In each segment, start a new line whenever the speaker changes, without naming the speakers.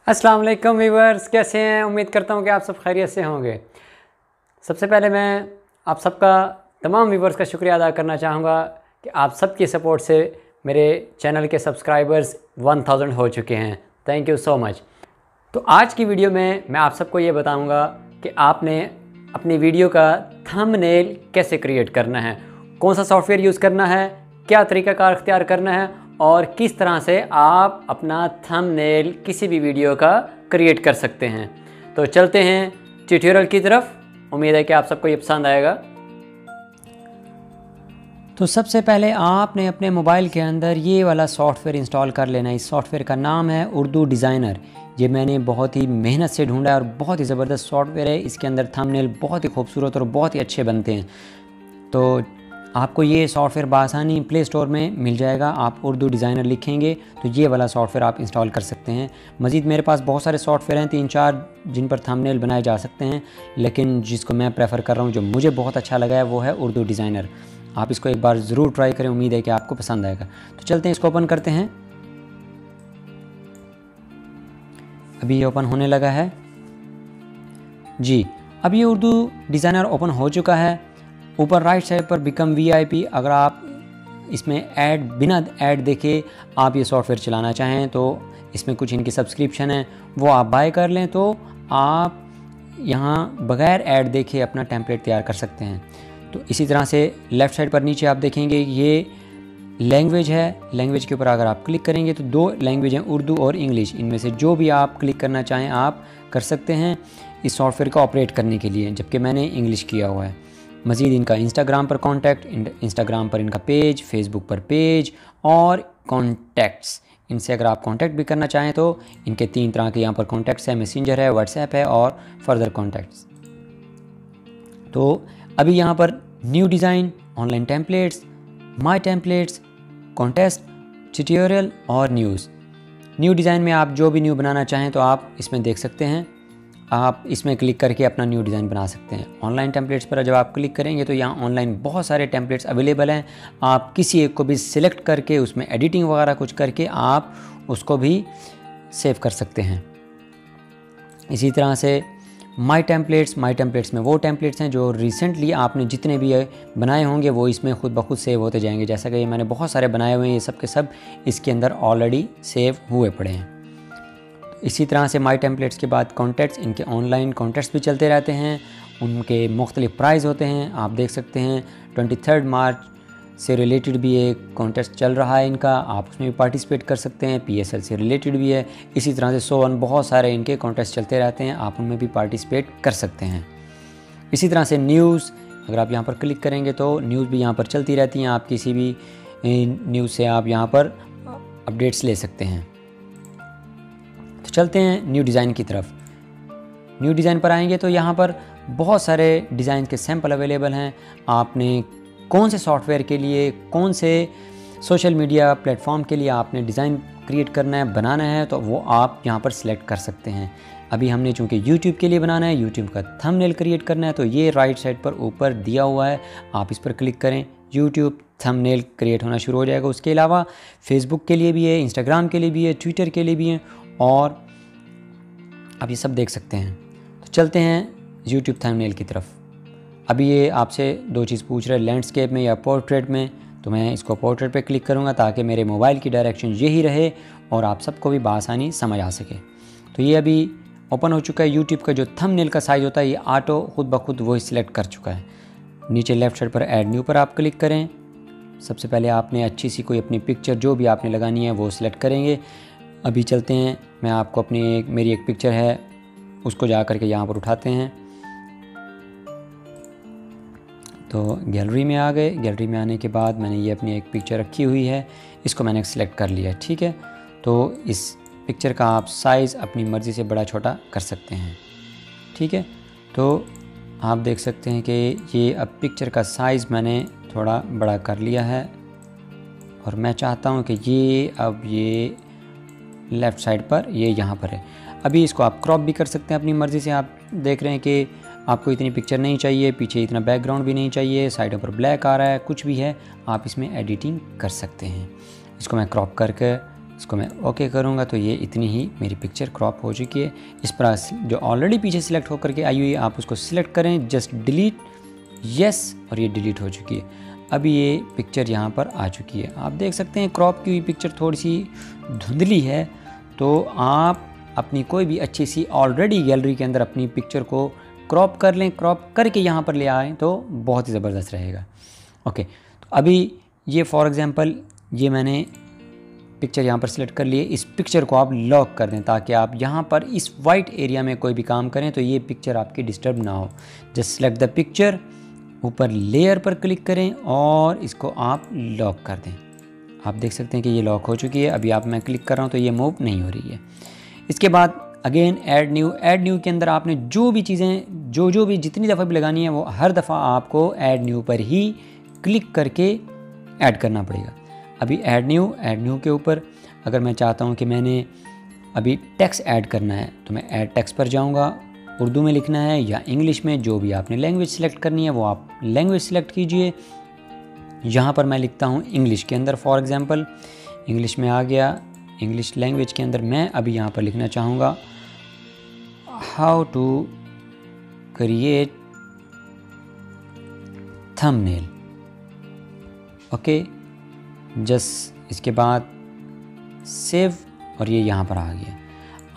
अस्सलाम वालेकुम व्यूअर्स, कैसे हैं? उम्मीद करता हूं कि आप सब खैरियत से होंगे। सबसे पहले मैं आप सबका तमाम व्यूअर्स का शुक्रिया अदा करना चाहूँगा कि आप सबकी सपोर्ट से मेरे चैनल के सब्सक्राइबर्स 1000 हो चुके हैं। Thank you so much. तो आज की वीडियो में मैं आप सबको ये बताऊँगा कि आपने अपनी वीडियो का थंबनेल कैसे क्रिएट करना है, कौन सा सॉफ्टवेयर यूज़ करना है, क्या तरीक़ाकार इख्तियार करना है और किस तरह से आप अपना थंबनेल किसी भी वीडियो का क्रिएट कर सकते हैं। तो चलते हैं ट्यूटोरियल की तरफ। उम्मीद है कि आप सबको ये पसंद आएगा। तो सबसे पहले आपने अपने मोबाइल के अंदर ये वाला सॉफ्टवेयर इंस्टॉल कर लेना है। इस सॉफ्टवेयर का नाम है उर्दू डिज़ाइनर। ये मैंने बहुत ही मेहनत से ढूंढा है और बहुत ही ज़बरदस्त सॉफ्टवेयर है। इसके अंदर थंबनेल बहुत ही खूबसूरत और बहुत ही अच्छे बनते हैं। तो आपको ये सॉफ्टवेयर बआसानी प्ले स्टोर में मिल जाएगा। आप उर्दू डिज़ाइनर लिखेंगे तो ये वाला सॉफ्टवेयर आप इंस्टॉल कर सकते हैं। मज़ीद मेरे पास बहुत सारे सॉफ्टवेयर हैं, 3-4 जिन पर थंबनेल बनाए जा सकते हैं, लेकिन जिसको मैं प्रेफर कर रहा हूँ, जो मुझे बहुत अच्छा लगा है, वो है उर्दू डिज़ाइनर। आप इसको एक बार ज़रूर ट्राई करें, उम्मीद है कि आपको पसंद आएगा। तो चलते हैं, इसको ओपन करते हैं। अभी ये ओपन होने लगा है जी। अब ये उर्दू डिज़ाइनर ओपन हो चुका है। ऊपर राइट साइड पर बिकम VIP, अगर आप इसमें बिना ऐड देखे आप ये सॉफ्टवेयर चलाना चाहें तो इसमें कुछ इनकी सब्सक्रिप्शन है, वो आप बाय कर लें तो आप यहाँ बग़ैर ऐड देखे अपना टेम्पलेट तैयार कर सकते हैं। तो इसी तरह से लेफ़्ट साइड पर नीचे आप देखेंगे ये लैंग्वेज है। लैंग्वेज के ऊपर अगर आप क्लिक करेंगे तो 2 लैंग्वेज हैं, उर्दू और इंग्लिश। इनमें से जो भी आप क्लिक करना चाहें आप कर सकते हैं इस सॉफ्टवेयर को ऑपरेट करने के लिए, जबकि मैंने इंग्लिश किया हुआ है। मज़ीद इनका इंस्टाग्राम पर कॉन्टैक्ट, इंस्टाग्राम पर इनका पेज, फेसबुक पर पेज और कॉन्टैक्ट्स। इनसे अगर आप कॉन्टैक्ट भी करना चाहें तो इनके 3 तरह के यहाँ पर कॉन्टैक्ट्स है, मैसेंजर है, व्हाट्सएप है और फर्दर कॉन्टैक्ट्स। तो अभी यहाँ पर न्यू डिज़ाइन, ऑनलाइन टेम्पलेट्स, माई टेम्पलेट्स, कॉन्टेस्ट, ट्यूटोरियल और न्यूज़। न्यू डिज़ाइन में आप जो भी न्यू बनाना चाहें तो आप इसमें देख सकते हैं। आप इसमें क्लिक करके अपना न्यू डिज़ाइन बना सकते हैं। ऑनलाइन टेम्पलेट्स पर जब आप क्लिक करेंगे तो यहाँ ऑनलाइन बहुत सारे टेम्पलेट्स अवेलेबल हैं। आप किसी एक को भी सिलेक्ट करके उसमें एडिटिंग वगैरह कुछ करके आप उसको भी सेव कर सकते हैं। इसी तरह से माई टेम्पलेट्स में वो टेम्पलेट्स हैं जो रिसेंटली आपने जितने भी बनाए होंगे वो इसमें खुद ब खुद सेव होते जाएंगे। जैसा कि मैंने बहुत सारे बनाए हुए हैं, ये सब के सब इसके अंदर ऑलरेडी सेव हुए पड़े हैं। इसी तरह से माई टेम्पलेट्स के बाद कॉन्टैक्ट्स, इनके ऑनलाइन कॉन्टैक्ट्स भी चलते रहते हैं। उनके मुख्तलिफ प्राइस होते हैं, आप देख सकते हैं। 23 मार्च से रिलेटेड भी एक कॉन्टेस्ट चल रहा है इनका, आप उसमें भी पार्टिसिपेट कर सकते हैं। PSL से रिलेटेड भी है। इसी तरह से सो ऑन बहुत सारे इनके कॉन्टेस्ट चलते रहते हैं, आप उनमें भी पार्टिसिपेट कर सकते हैं। इसी तरह से न्यूज़, अगर आप यहाँ पर क्लिक करेंगे तो न्यूज़ भी यहाँ पर चलती रहती हैं। आप किसी भी न्यूज़ से आप यहाँ पर अपडेट्स ले सकते हैं। तो चलते हैं न्यू डिज़ाइन की तरफ। न्यू डिज़ाइन पर आएंगे तो यहाँ पर बहुत सारे डिज़ाइन के सैंपल अवेलेबल हैं। आपने कौन से सॉफ्टवेयर के लिए, कौन से सोशल मीडिया प्लेटफॉर्म के लिए आपने डिज़ाइन क्रिएट करना है, बनाना है, तो वो आप यहाँ पर सिलेक्ट कर सकते हैं। अभी हमने चूँकि YouTube के लिए बनाना है, YouTube का थंबनेल क्रिएट करना है, तो ये राइट साइड पर ऊपर दिया हुआ है, आप इस पर क्लिक करें, YouTube थंबनेल क्रिएट होना शुरू हो जाएगा। उसके अलावा फेसबुक के लिए भी है, इंस्टाग्राम के लिए भी है, ट्विटर के लिए भी है और आप ये सब देख सकते हैं। तो चलते हैं YouTube थंबनेल की तरफ। अभी ये आपसे 2 चीज़ पूछ रहे हैं, लैंडस्केप में या पोर्ट्रेट में। तो मैं इसको पोर्ट्रेट पे क्लिक करूँगा ताकि मेरे मोबाइल की डायरेक्शन यही रहे और आप सबको भी बआसानी समझ आ सके। तो ये अभी ओपन हो चुका है। YouTube का जो थंबनेल का साइज़ होता है ये ऑटो खुद ब खुद वही सिलेक्ट कर चुका है। नीचे लेफ़्ट साइड पर ऐड न्यू पर आप क्लिक करें। सबसे पहले आपने अच्छी सी कोई अपनी पिक्चर जो भी आपने लगानी है वो सिलेक्ट करेंगे। अभी चलते हैं, मैं आपको मेरी एक पिक्चर है उसको जा कर के यहाँ पर उठाते हैं। तो गैलरी में आ गए। गैलरी में आने के बाद मैंने ये अपनी एक पिक्चर रखी हुई है, इसको मैंने सेलेक्ट कर लिया। ठीक है, तो इस पिक्चर का आप साइज़ अपनी मर्ज़ी से बड़ा छोटा कर सकते हैं। ठीक है, तो आप देख सकते हैं कि ये अब पिक्चर का साइज़ मैंने थोड़ा बड़ा कर लिया है और मैं चाहता हूँ कि ये लेफ़्ट साइड पर ये यहाँ पर है। अभी इसको आप क्रॉप भी कर सकते हैं अपनी मर्ज़ी से। आप देख रहे हैं कि आपको इतनी पिक्चर नहीं चाहिए, पीछे इतना बैकग्राउंड भी नहीं चाहिए, साइडों पर ब्लैक आ रहा है, कुछ भी है, आप इसमें एडिटिंग कर सकते हैं। इसको मैं क्रॉप करके इसको मैं ओके करूँगा तो ये इतनी ही मेरी पिक्चर क्रॉप हो चुकी है। इस पर जो ऑलरेडी पीछे सिलेक्ट होकर के आई हुई है आप उसको सिलेक्ट करें, जस्ट डिलीट, यस, और ये डिलीट हो चुकी है। अभी ये पिक्चर यहाँ पर आ चुकी है। आप देख सकते हैं क्रॉप की हुई पिक्चर थोड़ी सी धुंधली है, तो आप अपनी कोई भी अच्छी सी ऑलरेडी गैलरी के अंदर अपनी पिक्चर को क्रॉप कर लें, क्रॉप करके यहाँ पर ले आएँ तो बहुत ही ज़बरदस्त रहेगा। ओके, तो अभी ये फॉर एग्ज़ाम्पल ये मैंने पिक्चर यहाँ पर सिलेक्ट कर लिए। इस पिक्चर को आप लॉक कर दें ताकि आप यहाँ पर इस वाइट एरिया में कोई भी काम करें तो ये पिक्चर आपकी डिस्टर्ब ना हो। जस्ट सेलेक्ट द पिक्चर, ऊपर लेयर पर क्लिक करें और इसको आप लॉक कर दें। आप देख सकते हैं कि ये लॉक हो चुकी है। अभी आप मैं क्लिक कर रहा हूँ तो ये मूव नहीं हो रही है। इसके बाद अगेन ऐड न्यू के अंदर आपने जो भी चीज़ें जो भी जितनी दफ़ा भी लगानी है वो हर दफ़ा आपको ऐड न्यू पर ही क्लिक करके ऐड करना पड़ेगा। अभी ऐड न्यू के ऊपर अगर मैं चाहता हूँ कि मैंने अभी टेक्स्ट ऐड करना है तो मैं ऐड टेक्स्ट पर जाऊँगा। उर्दू में लिखना है या इंग्लिश में, जो भी आपने लैंग्वेज सेलेक्ट करनी है वो आप लैंग्वेज सेलेक्ट कीजिए। यहाँ पर मैं लिखता हूँ इंग्लिश के अंदर, फॉर एग्ज़ाम्पल इंग्लिश में आ गया। इंग्लिश लैंग्वेज के अंदर मैं अभी यहाँ पर लिखना चाहूँगा how to create thumbnail. Okay, just इसके बाद सेव, और ये यहाँ पर आ गया।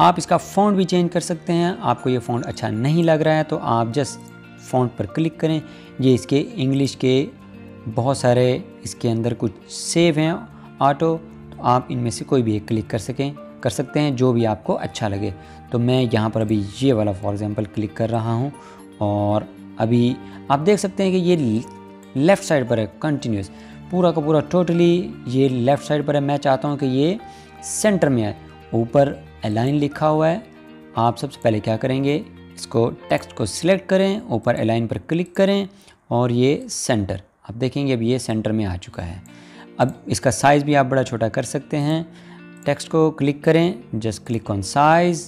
आप इसका फ़ॉन्ट भी चेंज कर सकते हैं। आपको ये फ़ॉन्ट अच्छा नहीं लग रहा है तो आप जस्ट फ़ॉन्ट पर क्लिक करें। ये इसके इंग्लिश के बहुत सारे इसके अंदर कुछ सेव हैं ऑटो, तो आप इनमें से कोई भी एक क्लिक कर सकते हैं जो भी आपको अच्छा लगे। तो मैं यहाँ पर अभी ये वाला फॉर एग्ज़ाम्पल क्लिक कर रहा हूँ और अभी आप देख सकते हैं कि ये लेफ़्ट साइड पर है कंटिन्यूस, पूरा का पूरा टोटली ये लेफ़्ट साइड पर है। मैं चाहता हूँ कि ये सेंटर में है। ऊपर अलाइन लिखा हुआ है। आप सबसे पहले क्या करेंगे, इसको टेक्स्ट को सिलेक्ट करें, ऊपर अलाइन पर क्लिक करें और ये सेंटर, आप देखेंगे अब ये सेंटर में आ चुका है। अब इसका साइज़ भी आप बड़ा छोटा कर सकते हैं। टेक्स्ट को क्लिक करें, जस्ट क्लिक ऑन साइज़,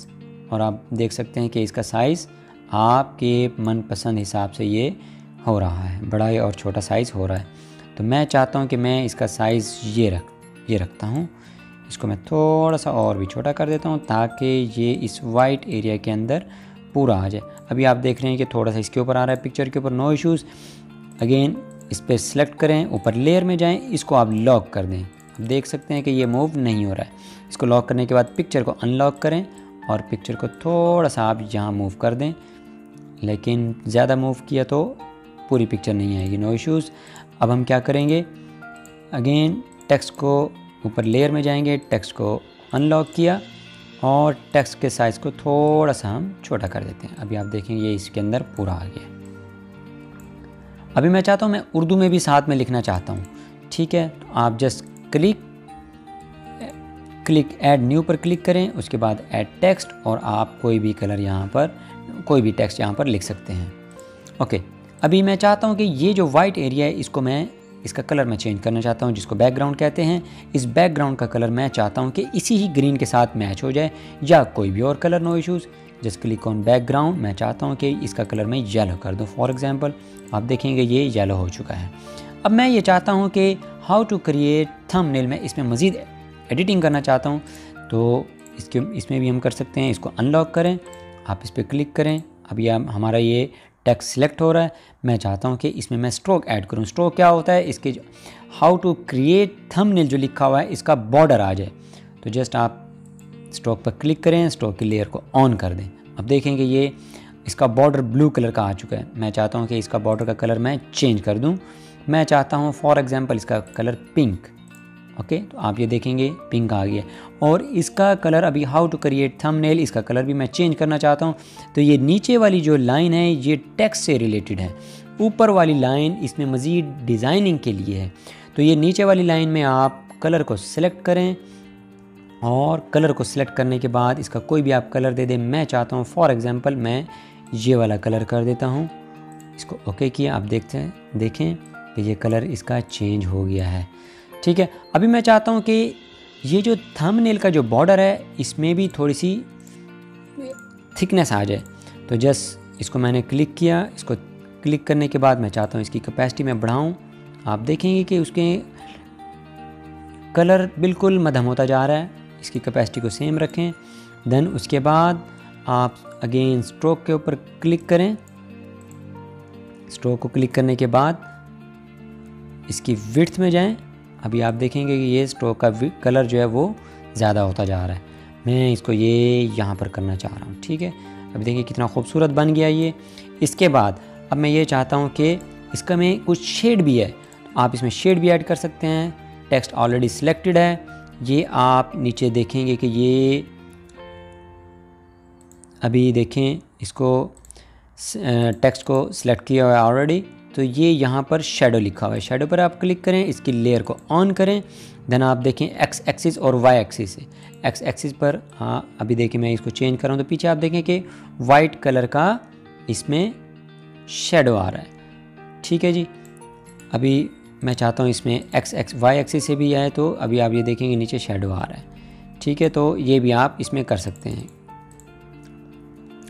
और आप देख सकते हैं कि इसका साइज़ आपके मनपसंद हिसाब से ये हो रहा है, बड़ा और छोटा साइज़ हो रहा है। तो मैं चाहता हूँ कि मैं इसका साइज़ ये रखता हूँ। इसको मैं थोड़ा सा और भी छोटा कर देता हूँ ताकि ये इस वाइट एरिया के अंदर पूरा आ जाए। अभी आप देख रहे हैं कि थोड़ा सा इसके ऊपर आ रहा है, पिक्चर के ऊपर, नो इश्यूज़। अगेन इस पर सिलेक्ट करें, ऊपर लेयर में जाएं, इसको आप लॉक कर दें। आप देख सकते हैं कि ये मूव नहीं हो रहा है। इसको लॉक करने के बाद पिक्चर को अनलॉक करें और पिक्चर को थोड़ा सा आप यहाँ मूव कर दें, लेकिन ज़्यादा मूव किया तो पूरी पिक्चर नहीं आएगी, नो इश्यूज़। अब हम क्या करेंगे, अगेन टेक्स्ट को ऊपर लेयर में जाएंगे, टेक्स्ट को अनलॉक किया और टेक्स्ट के साइज़ को थोड़ा सा हम छोटा कर देते हैं। अभी आप देखेंगे ये इसके अंदर पूरा आ गया। अभी मैं चाहता हूँ, मैं उर्दू में भी साथ में लिखना चाहता हूँ, ठीक है। तो आप जस्ट क्लिक ऐड न्यू पर क्लिक करें, उसके बाद ऐड टेक्स्ट, और आप कोई भी कलर यहाँ पर, कोई भी टेक्स्ट यहाँ पर लिख सकते हैं। ओके, अभी मैं चाहता हूँ कि ये जो वाइट एरिया है इसको मैं, इसका कलर मैं चेंज करना चाहता हूँ, जिसको बैकग्राउंड कहते हैं। इस बैकग्राउंड का कलर मैं चाहता हूँ कि इसी ही ग्रीन के साथ मैच हो जाए या कोई भी और colour, no issues. Just click on background. मैं चाहता हूँ कि इसका कलर मैं येलो कर दूँ, फॉर एग्जांपल आप देखेंगे ये येलो हो चुका है। अब मैं ये चाहता हूँ कि हाउ टू क्रिएट थंबनेल, मैं इसमें मज़ीद एडिटिंग करना चाहता हूँ तो इसमें भी हम कर सकते हैं। इसको अनलॉक करें, आप इस पर क्लिक करें। अभी हमारा ये टेक्स्ट सिलेक्ट हो रहा है। मैं चाहता हूँ कि इसमें मैं स्ट्रोक ऐड करूँ। स्ट्रोक क्या होता है, इसके हाउ टू क्रिएट थंबनेल जो लिखा हुआ है इसका बॉर्डर आ जाए। तो जस्ट आप स्ट्रोक पर क्लिक करें, स्ट्रोक की लेयर को ऑन कर दें। अब देखेंगे ये इसका बॉर्डर ब्लू कलर का आ चुका है। मैं चाहता हूँ कि इसका बॉर्डर का कलर मैं चेंज कर दूँ। मैं चाहता हूँ फॉर एग्जांपल इसका कलर पिंक। ओके, तो आप ये देखेंगे पिंक आ गया। और इसका कलर अभी हाउ टू क्रिएट थंबनेल, इसका कलर भी मैं चेंज करना चाहता हूँ। तो ये नीचे वाली जो लाइन है ये टेक्स्ट से रिलेटेड है, ऊपर वाली लाइन इसमें मज़ीद डिज़ाइनिंग के लिए है। तो ये नीचे वाली लाइन में आप कलर को सिलेक्ट करें और कलर को सिलेक्ट करने के बाद इसका कोई भी आप कलर दे दें। मैं चाहता हूँ फॉर एग्जांपल मैं ये वाला कलर कर देता हूँ। इसको ओके किया, आप देखें कि ये कलर इसका चेंज हो गया है, ठीक है। अभी मैं चाहता हूँ कि ये जो थंबनेल का जो बॉर्डर है इसमें भी थोड़ी सी थिकनेस आ जाए। तो जस्ट इसको मैंने क्लिक किया। इसको क्लिक करने के बाद मैं चाहता हूँ इसकी कैपेसिटी में बढ़ाऊँ। आप देखेंगे कि उसके कलर बिल्कुल मध्यम होता जा रहा है। इसकी कैपेसिटी को सेम रखें। देन उसके बाद आप अगेन स्ट्रोक के ऊपर क्लिक करें। स्ट्रोक को क्लिक करने के बाद इसकी विड्थ में जाएं। अभी आप देखेंगे कि ये स्ट्रोक का कलर जो है वो ज़्यादा होता जा रहा है। मैं इसको ये यहाँ पर करना चाह रहा हूँ, ठीक है। अभी देखिए कितना खूबसूरत बन गया ये। इसके बाद अब मैं ये चाहता हूँ कि इसका में कुछ शेड भी है, तो आप इसमें शेड भी ऐड कर सकते हैं। टेक्स्ट ऑलरेडी सिलेक्टेड है, ये आप नीचे देखेंगे कि ये अभी देखें इसको टेक्स्ट को सिलेक्ट किया हुआ है ऑलरेडी, तो ये यहाँ पर शेडो लिखा हुआ है। शेडो पर आप क्लिक करें, इसकी लेयर को ऑन करें। देन आप देखें एक्स एक्सिस और वाई एक्सिस है। एक्स एक्सिस पर अभी देखिए मैं इसको चेंज कर रहा हूँ, तो पीछे आप देखें कि वाइट कलर का इसमें शेडो आ रहा है, ठीक है जी। अभी मैं चाहता हूँ इसमें वाई एक्सिस से भी आए, तो अभी आप ये देखेंगे नीचे शेडो आ रहा है, ठीक है। तो ये भी आप इसमें कर सकते हैं।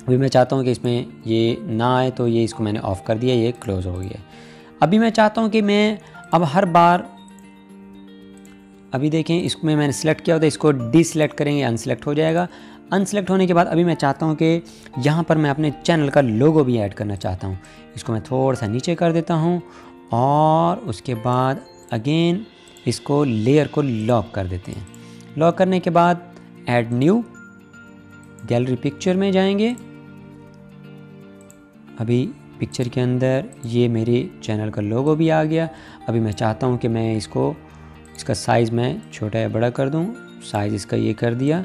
अभी मैं चाहता हूँ कि इसमें ये ना आए, तो ये इसको मैंने ऑफ़ कर दिया, ये क्लोज़ हो गया। अभी मैं चाहता हूँ कि मैं अब हर बार, अभी देखें इसमें मैंने सेलेक्ट किया होता है, इसको डीसेलेक्ट करेंगे, अनसेलेक्ट हो जाएगा। अनसेलेक्ट होने के बाद अभी मैं चाहता हूँ कि यहाँ पर मैं अपने चैनल का लोगो भी ऐड करना चाहता हूँ। इसको मैं थोड़ा सा नीचे कर देता हूँ और उसके बाद अगेन इसको लेयर को लॉक कर देते हैं। लॉक करने के बाद ऐड न्यू, गैलरी पिक्चर में जाएंगे। अभी पिक्चर के अंदर ये मेरे चैनल का लोगो भी आ गया। अभी मैं चाहता हूँ कि मैं इसका साइज़ मैं छोटा या बड़ा कर दूँ। साइज़ इसका ये कर दिया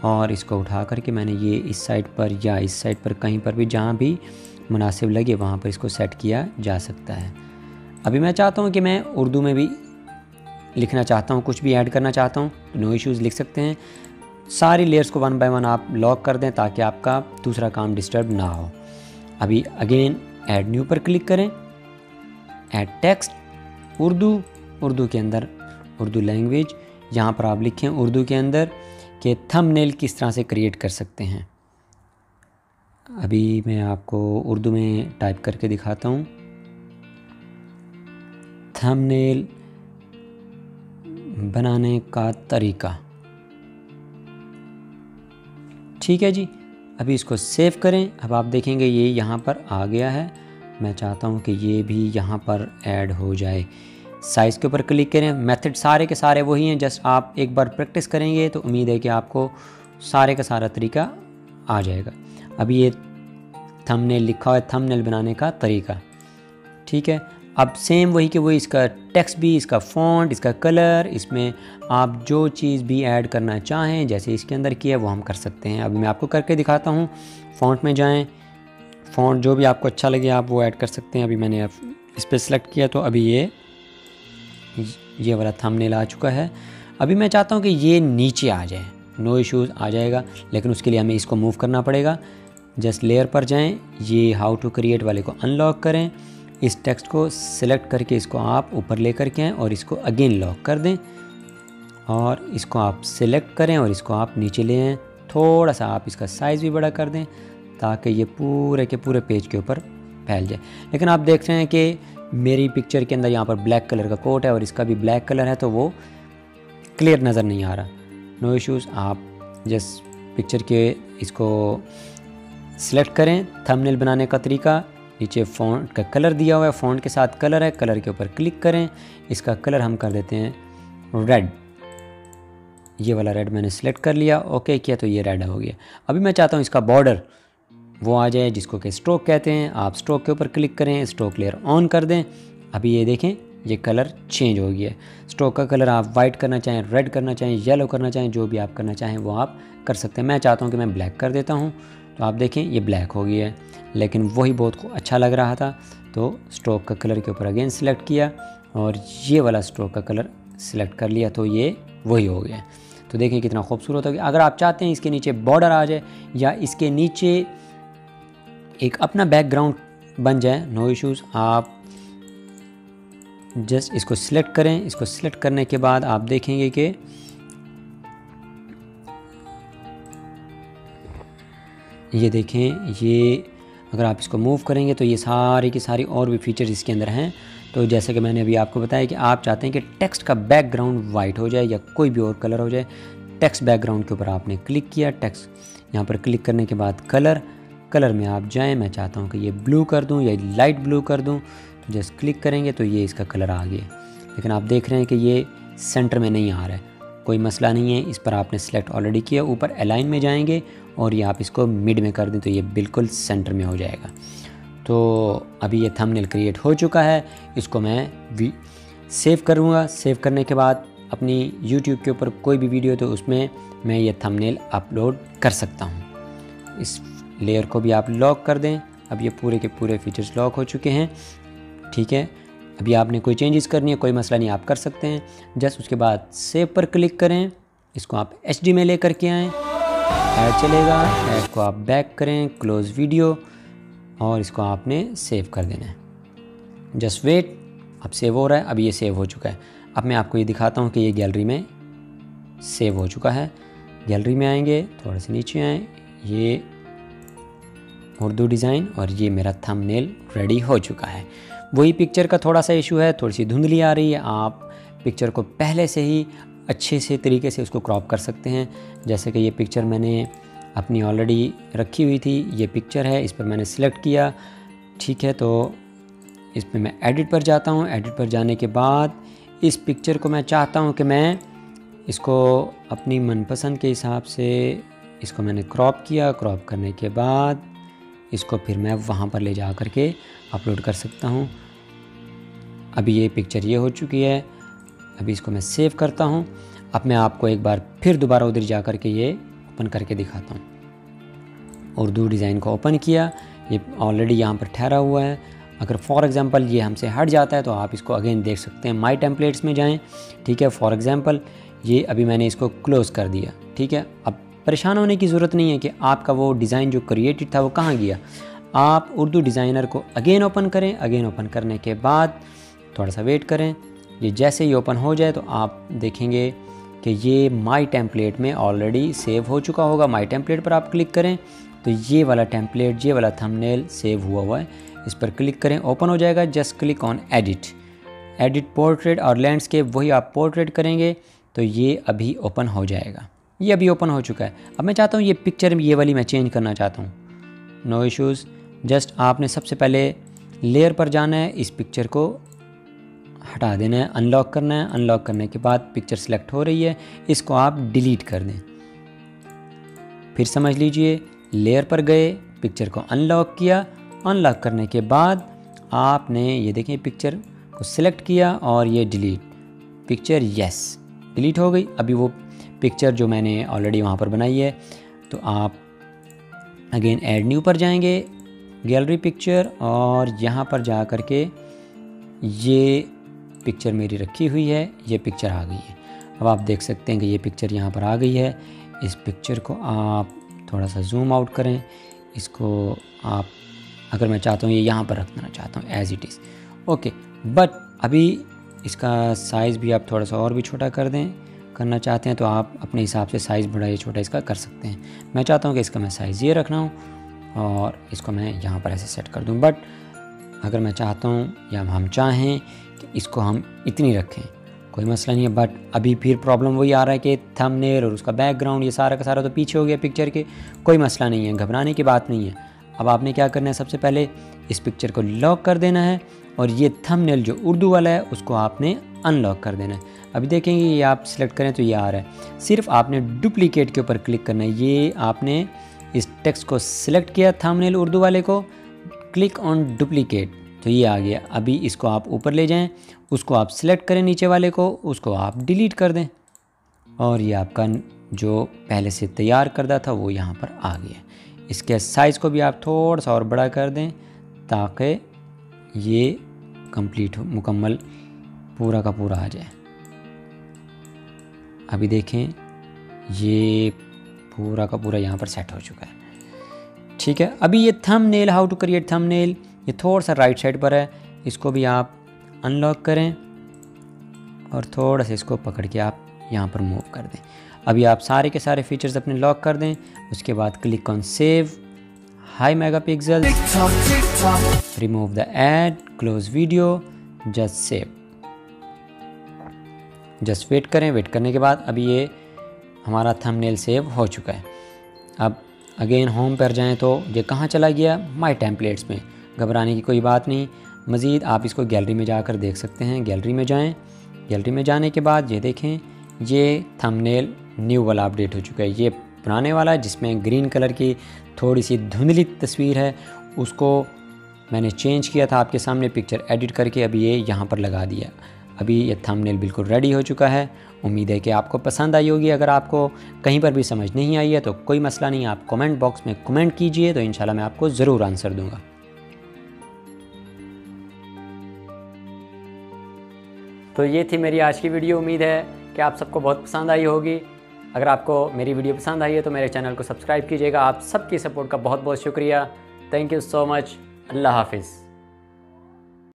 और इसको उठा करके मैंने ये इस साइड पर या इस साइड पर कहीं पर भी जहाँ भी मुनासिब लगे वहाँ पर इसको सेट किया जा सकता है। अभी मैं चाहता हूँ कि मैं उर्दू में भी लिखना चाहता हूँ, कुछ भी ऐड करना चाहता हूँ, नो इश्यूज़ लिख सकते हैं। सारी लेयर्स को वन बाय वन आप लॉक कर दें ताकि आपका दूसरा काम डिस्टर्ब ना हो। अभी अगेन ऐड न्यू पर क्लिक करें, ऐड टेक्स्ट उर्दू के अंदर उर्दू लैंग्वेज, यहाँ पर आप लिखें उर्दू के अंदर कि थंबनेल किस तरह से क्रिएट कर सकते हैं। अभी मैं आपको उर्दू में टाइप करके दिखाता हूँ। थंबनेल बनाने का तरीका, ठीक है जी। अभी इसको सेव करें। अब आप देखेंगे ये यहाँ पर आ गया है। मैं चाहता हूँ कि ये भी यहाँ पर ऐड हो जाए। साइज़ के ऊपर क्लिक करें। मेथड सारे के सारे वही हैं, जस्ट आप एक बार प्रैक्टिस करेंगे तो उम्मीद है कि आपको सारे का सारा तरीका आ जाएगा। अभी ये थंबनेल लिखा हुआ है, थंबनेल बनाने का तरीका, ठीक है। अब सेम वही कि वही इसका टेक्स्ट भी, इसका फ़ॉन्ट, इसका कलर, इसमें आप जो चीज़ भी ऐड करना चाहें जैसे इसके अंदर किया वो हम कर सकते हैं। अभी मैं आपको करके दिखाता हूँ। फ़ॉन्ट में जाएं, फ़ॉन्ट जो भी आपको अच्छा लगे आप वो ऐड कर सकते हैं। अभी मैंने इस पर सेलेक्ट किया तो अभी ये वाला थंबनेल आ चुका है। अभी मैं चाहता हूँ कि ये नीचे आ जाए, नो इश्यूज़ आ जाएगा, लेकिन उसके लिए हमें इसको मूव करना पड़ेगा। जस्ट लेयर पर जाएं, ये हाउ टू क्रिएट वाले को अनलॉक करें, इस टेक्स्ट को सिलेक्ट करके इसको आप ऊपर लेकर के आएँ और इसको अगेन लॉक कर दें और इसको आप सिलेक्ट करें और इसको आप नीचे ले आएँ। थोड़ा सा आप इसका साइज़ भी बड़ा कर दें ताकि ये पूरे के पूरे पेज के ऊपर फैल जाए। लेकिन आप देख रहे हैं कि मेरी पिक्चर के अंदर यहाँ पर ब्लैक कलर का कोट है और इसका भी ब्लैक कलर है, तो वो क्लियर नज़र नहीं आ रहा। नो इश्यूज़, आप जस्ट पिक्चर के इसको सिलेक्ट करें। थंबनेल बनाने का तरीका, नीचे फ़ॉन्ट का कलर दिया हुआ है, फ़ॉन्ट के साथ कलर है, कलर के ऊपर क्लिक करें। इसका कलर हम कर देते हैं रेड, ये वाला रेड मैंने सेलेक्ट कर लिया, ओके किया तो ये रेड हो गया। अभी मैं चाहता हूँ इसका बॉर्डर वो आ जाए जिसको कि स्ट्रोक कहते हैं। आप स्ट्रोक के ऊपर क्लिक करें, स्ट्रोक लेयर ऑन कर दें। अभी ये देखें ये कलर चेंज हो गया है। स्ट्रोक का कलर आप वाइट करना चाहें, रेड करना चाहें, येलो करना चाहें, जो भी आप करना चाहें वो आप कर सकते हैं। मैं चाहता हूँ कि मैं ब्लैक कर देता हूँ, तो आप देखें ये ब्लैक हो गया है, लेकिन वही बहुत अच्छा लग रहा था तो स्ट्रोक का कलर के ऊपर अगेन सेलेक्ट किया और ये वाला स्ट्रोक का कलर सेलेक्ट कर लिया तो ये वही हो गया। तो देखें कितना खूबसूरत हो गया। अगर आप चाहते हैं इसके नीचे बॉर्डर आ जाए या इसके नीचे एक अपना बैकग्राउंड बन जाए, नो इश्यूज़, आप जस्ट इसको सिलेक्ट करें। इसको सिलेक्ट करने के बाद आप देखेंगे कि ये देखें, ये अगर आप इसको मूव करेंगे तो ये सारी की सारी और भी फीचर्स इसके अंदर हैं। तो जैसे कि मैंने अभी आपको बताया कि आप चाहते हैं कि टेक्स्ट का बैकग्राउंड वाइट हो जाए या कोई भी और कलर हो जाए, टेक्स्ट बैकग्राउंड के ऊपर आपने क्लिक किया, टेक्स्ट यहाँ पर क्लिक करने के बाद कलर में आप जाएं, मैं चाहता हूँ कि ये ब्लू कर दूँ या लाइट ब्लू कर दूँ, तो जस्ट क्लिक करेंगे तो ये इसका कलर आ गया। लेकिन आप देख रहे हैं कि ये सेंटर में नहीं आ रहा है, कोई मसला नहीं है, इस पर आपने सेलेक्ट ऑलरेडी किया। ऊपर अलाइन में जाएंगे और ये आप इसको मिड में कर दें तो ये बिल्कुल सेंटर में हो जाएगा। तो अभी ये थंबनेल क्रिएट हो चुका है, इसको मैं सेव करूँगा। सेव करने के बाद अपनी YouTube के ऊपर कोई भी वीडियो तो उसमें मैं ये थंबनेल अपलोड कर सकता हूँ। इस लेयर को भी आप लॉक कर दें। अब ये पूरे के पूरे फीचर्स लॉक हो चुके हैं, ठीक है। अभी आपने कोई चेंजेस करनी है, कोई मसला नहीं, आप कर सकते हैं। जस्ट उसके बाद सेव पर क्लिक करें, इसको आप HD में लेकर के आएँ, ऐड चलेगा, ऐड को आप बैक करें, क्लोज वीडियो, और इसको आपने सेव कर देना है। जस्ट वेट, अब सेव हो रहा है। अब ये सेव हो चुका है। अब मैं आपको ये दिखाता हूँ कि ये गैलरी में सेव हो चुका है। गैलरी में आएंगे, थोड़े से नीचे आएँ, ये उर्दू डिज़ाइन और ये मेरा थंबनेल रेडी हो चुका है। वही पिक्चर का थोड़ा सा इशू है, थोड़ी सी धुंधली आ रही है। आप पिक्चर को पहले से ही अच्छे से तरीके से उसको क्रॉप कर सकते हैं। जैसे कि ये पिक्चर मैंने अपनी ऑलरेडी रखी हुई थी, ये पिक्चर है, इस पर मैंने सेलेक्ट किया, ठीक है। तो इस पर मैं एडिट पर जाता हूँ। एडिट पर जाने के बाद इस पिक्चर को मैं चाहता हूँ कि मैं इसको अपनी मनपसंद के हिसाब से इसको मैंने क्रॉप किया। क्रॉप करने के बाद इसको फिर मैं वहाँ पर ले जा कर के अपलोड कर सकता हूँ। अभी ये पिक्चर ये हो चुकी है। अभी इसको मैं सेव करता हूँ। अब मैं आपको एक बार फिर दोबारा उधर जा कर के ये ओपन करके दिखाता हूँ। उर्दू डिज़ाइन को ओपन किया, ये ऑलरेडी यहाँ पर ठहरा हुआ है। अगर फॉर एग्ज़ाम्पल ये हमसे हट जाता है तो आप इसको अगेन देख सकते हैं। माई टेम्पलेट्स में जाएं, ठीक है। फॉर एग्ज़ाम्पल ये अभी मैंने इसको क्लोज़ कर दिया, ठीक है। अब परेशान होने की ज़रूरत नहीं है कि आपका वो डिज़ाइन जो क्रिएटेड था वो कहाँ गया। आप उर्दू डिज़ाइनर को अगेन ओपन करें। अगेन ओपन करने के बाद थोड़ा सा वेट करें। ये जैसे ही ओपन हो जाए तो आप देखेंगे कि ये माई टेम्पलेट में ऑलरेडी सेव हो चुका होगा। माई टेम्पलेट पर आप क्लिक करें तो ये वाला टेम्पलेट, ये वाला थंबनेल सेव हुआ है। इस पर क्लिक करें, ओपन हो जाएगा। Just click on edit portrait और लैंडस्केप, वही आप पोर्ट्रेट करेंगे तो ये अभी ओपन हो जाएगा। ये अभी ओपन हो चुका है। अब मैं चाहता हूँ ये पिक्चर ये वाली मैं चेंज करना चाहता हूँ, नो इश्यूज़। जस्ट आपने सबसे पहले लेयर पर जाना है, इस पिक्चर को हटा देना है, अनलॉक करना है। अनलॉक करने के बाद पिक्चर सेलेक्ट हो रही है, इसको आप डिलीट कर दें। फिर समझ लीजिए, लेयर पर गए, पिक्चर को अनलॉक किया। अनलॉक करने के बाद आपने ये देखें पिक्चर को सिलेक्ट किया और ये डिलीट, पिक्चर यस डिलीट हो गई। अभी वो पिक्चर जो मैंने ऑलरेडी वहाँ पर बनाई है, तो आप अगेन ऐड न्यू पर जाएंगे, गैलरी पिक्चर, और यहाँ पर जा कर के ये पिक्चर मेरी रखी हुई है, ये पिक्चर आ गई है। अब आप देख सकते हैं कि ये पिक्चर यहाँ पर आ गई है। इस पिक्चर को आप थोड़ा सा जूम आउट करें। इसको आप, अगर मैं चाहता हूँ ये यहाँ पर रखना चाहता हूँ as it is, okay. But अभी इसका साइज़ भी आप थोड़ा सा और भी छोटा कर दें, करना चाहते हैं तो आप अपने हिसाब से साइज़ बड़ा या छोटा इसका कर सकते हैं। मैं चाहता हूँ कि इसका मैं साइज़ ये रखना हूँ और इसको मैं यहाँ पर ऐसे सेट कर दूँ। बट अगर मैं चाहता हूँ या हम चाहें कि इसको हम इतनी रखें, कोई मसला नहीं है। बट अभी फिर प्रॉब्लम वही आ रहा है कि थंबनेल और उसका बैकग्राउंड ये सारा का सारा तो पीछे हो गया पिक्चर के। कोई मसला नहीं है, घबराने की बात नहीं है। अब आपने क्या करना है, सबसे पहले इस पिक्चर को लॉक कर देना है और ये थंबनेल जो उर्दू वाला है उसको आपने अनलॉक कर देना है। अभी देखेंगे ये आप सिलेक्ट करें तो ये आ रहा है। सिर्फ आपने डुप्लीकेट के ऊपर क्लिक करना है। ये आपने इस टेक्स्ट को सिलेक्ट किया, थंबनेल उर्दू वाले को, क्लिक ऑन डुप्लीकेट, तो ये आ गया। अभी इसको आप ऊपर ले जाएं, उसको आप सिलेक्ट करें नीचे वाले को, उसको आप डिलीट कर दें और ये आपका जो पहले से तैयार करदा था वो यहाँ पर आ गया। इसके साइज़ को भी आप थोड़ा सा और बड़ा कर दें ताकि ये कंप्लीट हो, मुकम्मल पूरा का पूरा आ जाए। अभी देखें ये पूरा का पूरा यहाँ पर सेट हो चुका है, ठीक है। अभी ये thumbnail, how to create thumbnail, ये थोड़ा सा राइट साइड पर है, इसको भी आप अनलॉक करें और थोड़ा सा इसको पकड़ के आप यहाँ पर मूव कर दें। अभी आप सारे के सारे फीचर्स अपने लॉक कर दें। उसके बाद click on save, high megapixel, remove the ad, close video, just save. Just wait करें। वेट करने के बाद अभी ये हमारा थंबनेल सेव हो चुका है। अब अगेन होम पर जाएं तो ये कहाँ चला गया, माय टेम्पलेट्स में। घबराने की कोई बात नहीं, मज़ीद आप इसको गैलरी में जाकर देख सकते हैं। गैलरी में जाएं, गैलरी में जाने के बाद ये देखें, ये थंबनेल न्यू वाला अपडेट हो चुका है। ये पुराने वाला जिसमें ग्रीन कलर की थोड़ी सी धुंधली तस्वीर है, उसको मैंने चेंज किया था आपके सामने पिक्चर एडिट करके, अभी ये यहाँ पर लगा दिया। अभी ये थंबनेल बिल्कुल रेडी हो चुका है। उम्मीद है कि आपको पसंद आई होगी। अगर आपको कहीं पर भी समझ नहीं आई है तो कोई मसला नहीं, आप कमेंट बॉक्स में कमेंट कीजिए, तो इंशाल्लाह मैं आपको ज़रूर आंसर दूंगा। तो ये थी मेरी आज की वीडियो। उम्मीद है कि आप सबको बहुत पसंद आई होगी। अगर आपको मेरी वीडियो पसंद आई है तो मेरे चैनल को सब्सक्राइब कीजिएगा। आप सबकी सपोर्ट का बहुत बहुत शुक्रिया। Thank you so much. अल्लाह हाफिज़।